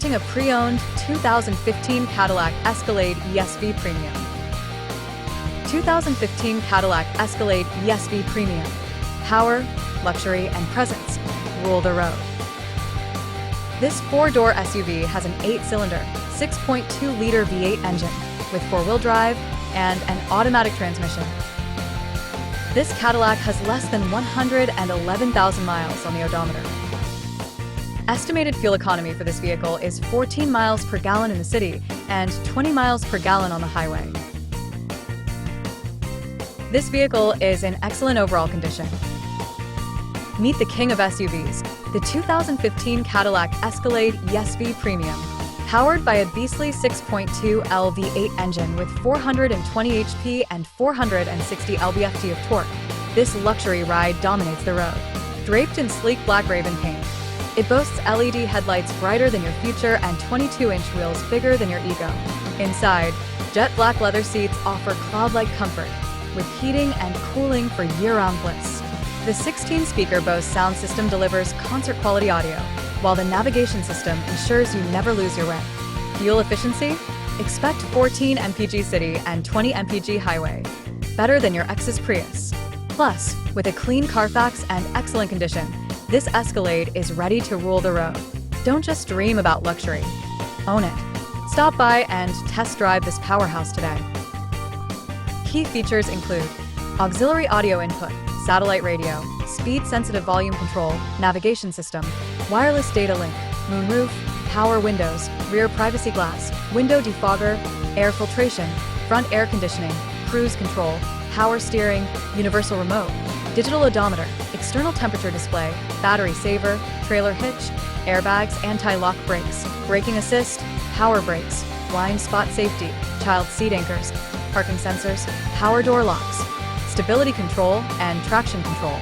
presenting a pre-owned 2015 Cadillac Escalade ESV Premium. 2015 Cadillac Escalade ESV Premium. Power, luxury, and presence rule the road. This four-door SUV has an 8-cylinder, 6.2-liter V8 engine with four-wheel drive and an automatic transmission. This Cadillac has less than 111,000 miles on the odometer. Estimated fuel economy for this vehicle is 14 miles per gallon in the city and 20 miles per gallon on the highway. This vehicle is in excellent overall condition. Meet the king of SUVs, the 2015 Cadillac Escalade ESV Premium. Powered by a beastly 6.2L V8 engine with 420 HP and 460 lb-ft of torque, this luxury ride dominates the road. Draped in sleek black Raven paint, it boasts LED headlights brighter than your future and 22-inch wheels bigger than your ego. Inside, jet black leather seats offer cloud-like comfort, with heating and cooling for year-round bliss. The 16-speaker Bose sound system delivers concert-quality audio, while the navigation system ensures you never lose your way. Fuel efficiency? Expect 14 mpg city and 20 mpg highway. Better than your ex's Prius. Plus, with a clean Carfax and excellent condition, this Escalade is ready to rule the road. Don't just dream about luxury. Own it. Stop by and test drive this powerhouse today. Key features include auxiliary audio input, satellite radio, speed-sensitive volume control, navigation system, wireless data link, moonroof, power windows, rear privacy glass, window defogger, air filtration, front air conditioning, cruise control, power steering, universal remote, digital odometer, external temperature display, battery saver, trailer hitch, airbags, anti-lock brakes, braking assist, power brakes, blind spot safety, child seat anchors, parking sensors, power door locks, stability control, and traction control.